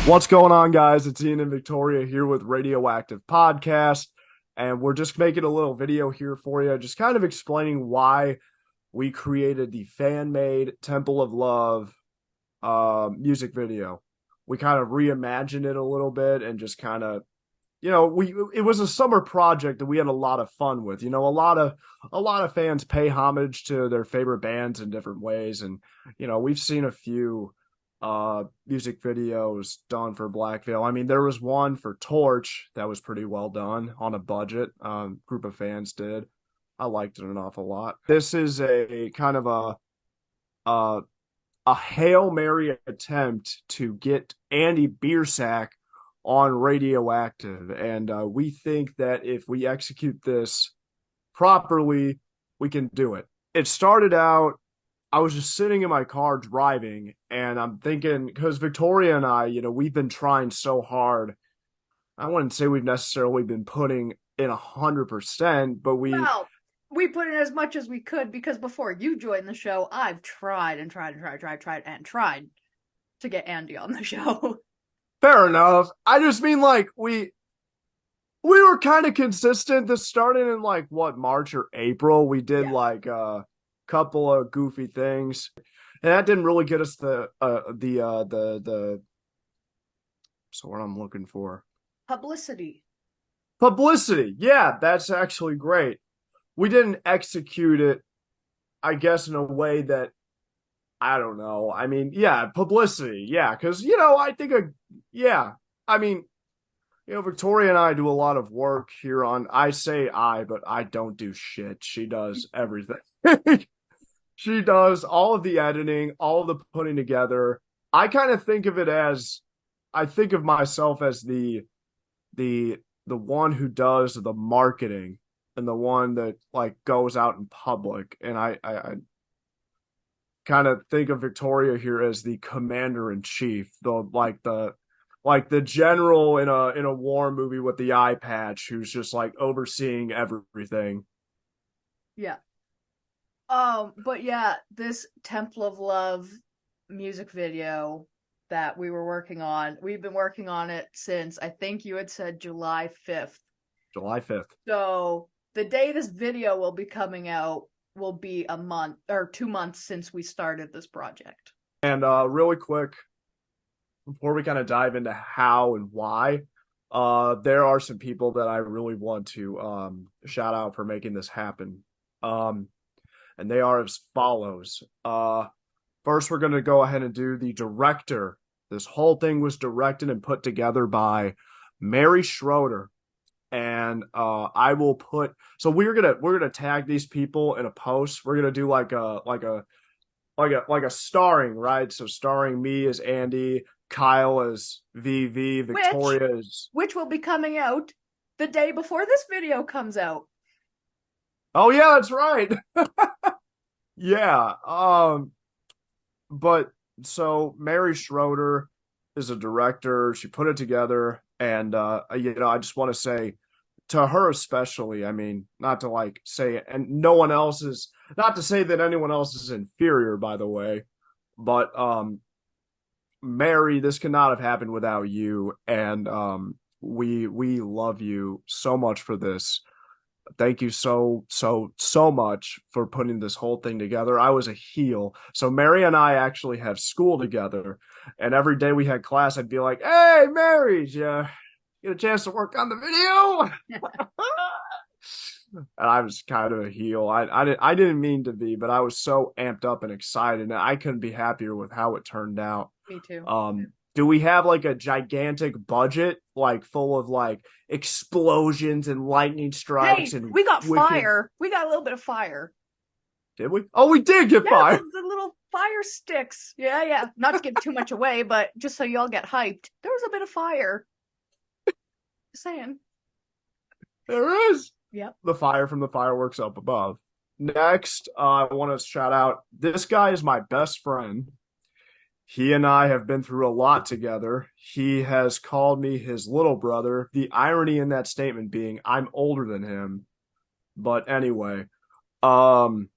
What's going on, guys? It's Ian and Victoria here with RadioActive Podcast, and we're just making a little video here for you, just kind of explaining why we created the fan-made Temple of Love music video. We kind of reimagined it a little bit and just kind of, it was a summer project that we had a lot of fun with. A lot of fans pay homage to their favorite bands in different ways, and we've seen a few music videos done for Black Veil. I mean, there was one for Torch that was pretty well done on a budget. Group of fans did. I liked it an awful lot. This is a kind of a a Hail Mary attempt to get Andy Biersack on Radioactive, and we think that if we execute this properly, we can do it. It started out, I was just sitting in my car driving, and I'm thinking, because Victoria and I, we've been trying so hard. I wouldn't say we've necessarily been putting in 100%, but Well, we put in as much as we could because before you joined the show, I've tried and tried to get Andy on the show. fair enough. I just mean like we were kind of consistent. This started in like what, March or April. We did Yeah. like a couple of goofy things, and that didn't really get us the so what I'm looking for. Publicity. Publicity. Yeah, that's actually great. We didn't execute it, I guess, in a way that, I don't know. I mean, yeah, publicity. Yeah, because, yeah. I mean, Victoria and I do a lot of work here on, I say I, but I don't do shit. She does everything. She does all of the editing, all of the putting together. I kind of think of it as, I think of myself as the the one who does the marketing and the one that like goes out in public. And I kind of think of Victoria here as the commander in chief, the general in a war movie with the eye patch who's just like overseeing everything. Yeah. But yeah, this Temple of Love music video that we were working on, we've been working on it since I think you had said July 5th. July 5th. So the day this video will be coming out will be a month or 2 months since we started this project. And really quick, before we kind of dive into how and why, there are some people that I really want to shout out for making this happen. And they are as follows. First, we're going to go ahead and do the director. This whole thing was directed and put together by Mary Schroeder. And I will put, so we're gonna tag these people in a post. We're gonna do like a starring, right? So starring me as Andy, Kyle as VV, Which Victoria as, which will be coming out the day before this video comes out. oh yeah, that's right. Yeah. But so Mary Schroeder is a director. She put it together, and I just want to say to her especially, I mean, not to like say, and no one else is, not to say that anyone else is inferior, by the way, but Mary, this could not have happened without you, and we love you so much for this. Thank you so much for putting this whole thing together. I was a heel. So Mary and I actually have school together, and every day we had class, I'd be like, "Hey, Mary, you get a chance to work on the video?" And I was kind of a heel. I didn't mean to be, but I was so amped up and excited, and I couldn't be happier with how it turned out. Me too. Do we have like a gigantic budget, like full of like explosions and lightning strikes Hey, and we got wicked? fire. We got a little bit of fire. Did we? Oh, we did get Yeah, fire. the little fire sticks. Yeah, yeah. Not to give too much away, but just so y'all get hyped, there was a bit of fire. Just saying. There is Yep. the fire from the fireworks up above. Next, I want to shout out, this guy is my best friend. He and I have been through a lot together. He has called me his little brother. The irony in that statement being I'm older than him. But anyway, um,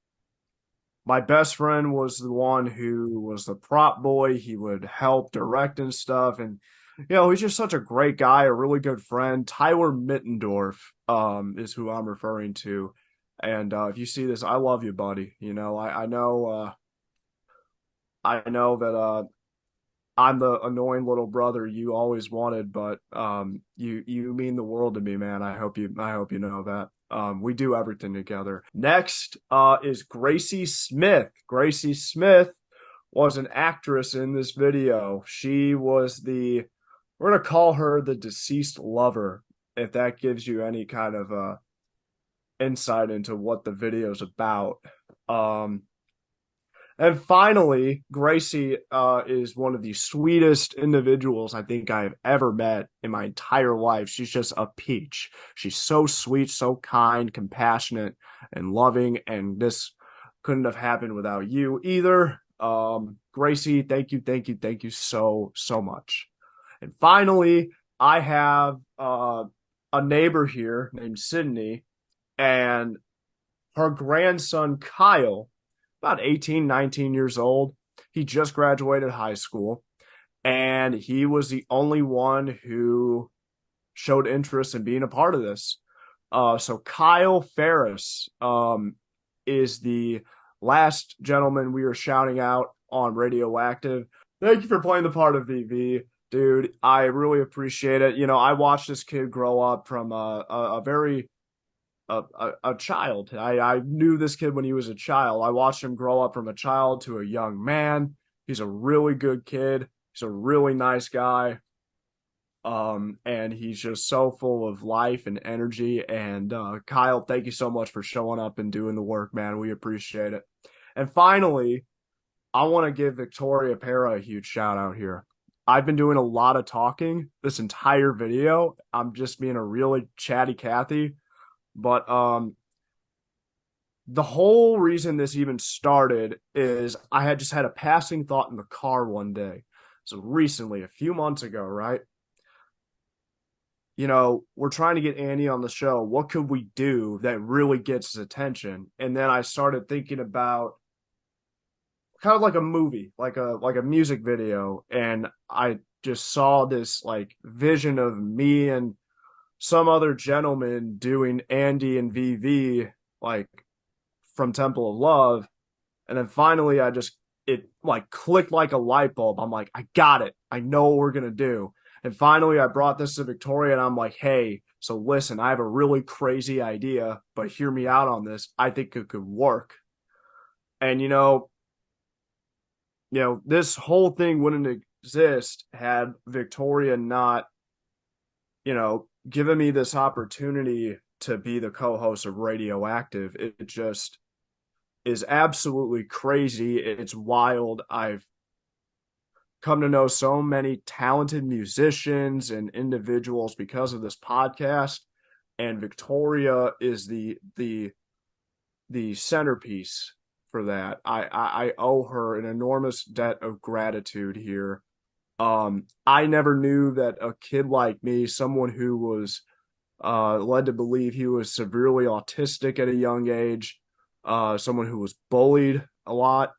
my best friend was the one who was the prop boy. He would help direct and stuff. And he's just such a great guy, a really good friend. Tyler Mittendorf, is who I'm referring to. And if you see this, I love you, buddy. I know that I'm the annoying little brother you always wanted, but you mean the world to me, man. I hope you know that. We do everything together. Next is Gracie Smith. Gracie Smith was an actress in this video. She was we're gonna call her the deceased lover, if that gives you any kind of insight into what the video's about. Um, and finally, Gracie is one of the sweetest individuals I think I've ever met in my entire life. She's just a peach. She's so sweet, so kind, compassionate, and loving. And this couldn't have happened without you either. Gracie, thank you so, so much. And finally, I have a neighbor here named Sydney, and her grandson, Kyle, about 18, 19 years old. He just graduated high school, and he was the only one who showed interest in being a part of this. So Kyle Ferris is the last gentleman we were shouting out on Radioactive. Thank you for playing the part of VV, dude. I really appreciate it. I watched this kid grow up from a very a child. I knew this kid when he was a child. I watched him grow up from a child to a young man. He's a really good kid. He's a really nice guy. And he's just so full of life and energy. And Kyle, thank you so much for showing up and doing the work, man. We appreciate it. And finally, I want to give Victoria Pera a huge shout out here. I've been doing a lot of talking this entire video. I'm just being a really chatty Cathy. But the whole reason this even started is I had just had a passing thought in the car one day. So recently, a few months ago, right? We're trying to get Andy on the show. What could we do that really gets his attention? And then I started thinking about kind of like a movie, like a music video, and I just saw this like vision of me and some other gentleman doing Andy and VV like from Temple of Love. And then finally it like clicked like a light bulb. I'm like, I got it. I know what we're going to do. And finally I brought this to Victoria and I'm like, hey, so listen, I have a really crazy idea, but hear me out on this. I think it could work. And this whole thing wouldn't exist had Victoria not, given me this opportunity to be the co-host of Radioactive. It just is absolutely crazy. It's wild. I've come to know so many talented musicians and individuals because of this podcast, and Victoria is the centerpiece for that. I owe her an enormous debt of gratitude here. I never knew that a kid like me, someone who was led to believe he was severely autistic at a young age, someone who was bullied a lot,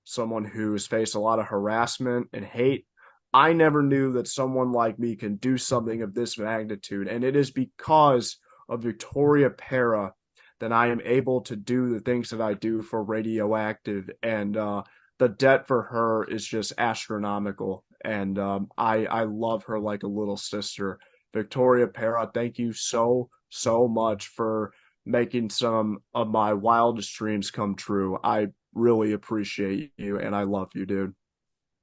someone who's faced a lot of harassment and hate. I never knew that someone like me can do something of this magnitude. And it is because of Victoria Pera that I am able to do the things that I do for Radioactive. And the debt for her is just astronomical. And I love her like a little sister. Victoria Pera, thank you so, so much for making some of my wildest dreams come true. I really appreciate you, and I love you, dude.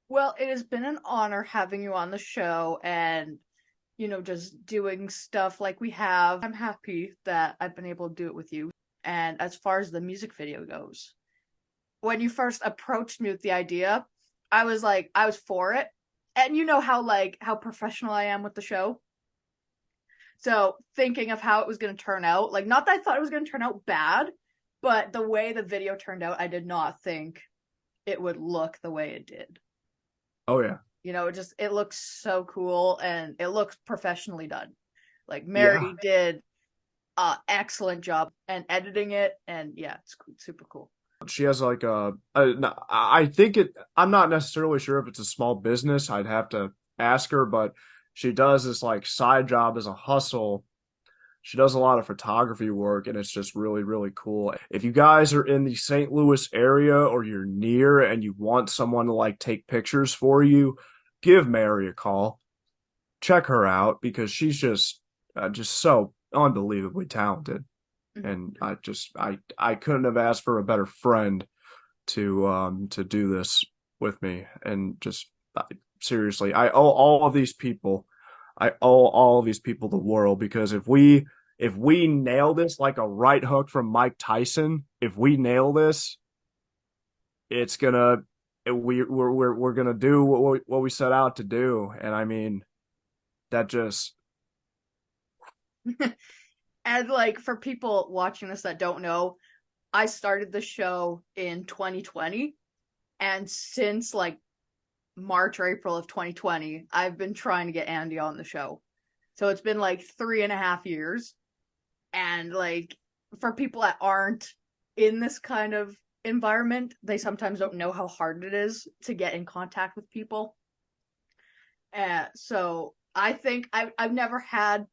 Well, it has been an honor having you on the show and, just doing stuff like we have. I'm happy that I've been able to do it with you. And as far as the music video goes, when you first approached me with the idea, I was for it. And you know how professional I am with the show. So thinking of how it was going to turn out, like, not that I thought it was going to turn out bad, but the way the video turned out, I did not think it would look the way it did. Oh, yeah. It looks so cool and it looks professionally done. Like, Mary did an excellent job and editing it, and yeah, it's super cool. She has like I think I'm not necessarily sure if it's a small business. I'd have to ask her, but she does this like side job as a hustle. She does a lot of photography work, and it's just really, really cool. If you guys are in the St. Louis area or you're near and you want someone to like take pictures for you, give Mary a call. Check her out because she's just so unbelievably talented. And I couldn't have asked for a better friend to do this with me. And just seriously, I owe all of these people the world, because if we nail this like a right hook from Mike Tyson, if we nail this, it's gonna we're gonna do what we set out to do. And I mean, that just And like for people watching this that don't know, I started the show in 2020, and since like March or April of 2020, I've been trying to get Andy on the show. So it's been like 3.5 years. And like for people that aren't in this kind of environment, they sometimes don't know how hard it is to get in contact with people. So I think I've never had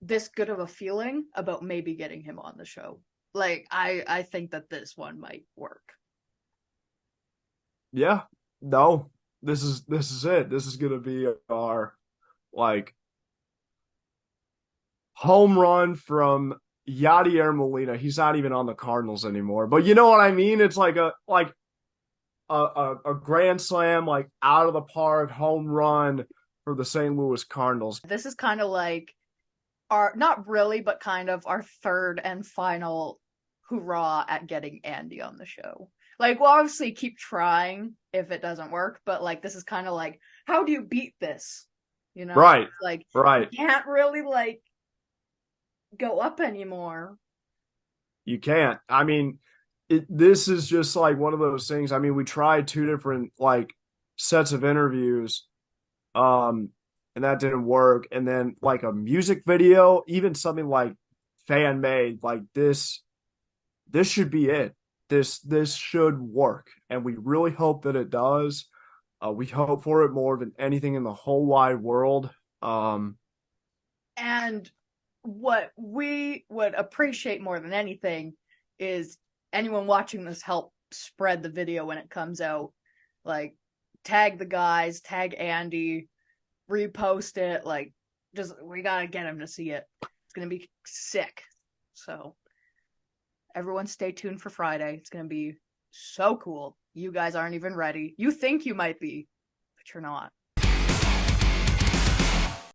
this good of a feeling about maybe getting him on the show. Like I think that this one might work. yeah, no, this is it. This is gonna be our like home run from Yadier Molina. He's not even on the Cardinals anymore, but you know what I mean? It's like a grand slam, like out of the park home run for the St. Louis Cardinals. This is kind of like our, not really, but kind of our third and final hurrah at getting Andy on the show. Like, we'll obviously keep trying if it doesn't work, but like this is kind of like, how do you beat this? You know, Right, like right. you can't really like go up anymore. You can't. I mean, this is just like one of those things. I mean, we tried two different like sets of interviews, um, and that didn't work. And then like a music video, even something like fan made, like this should be it. This should work, and we really hope that it does. We hope for it more than anything in the whole wide world. Um, And what we would appreciate more than anything is anyone watching this help spread the video when it comes out. Like, tag the guys, tag Andy, repost it. Like, just, we gotta get him to see it. It's gonna be sick. So, everyone stay tuned for Friday. It's gonna be so cool. You guys aren't even ready. You think you might be, but you're not.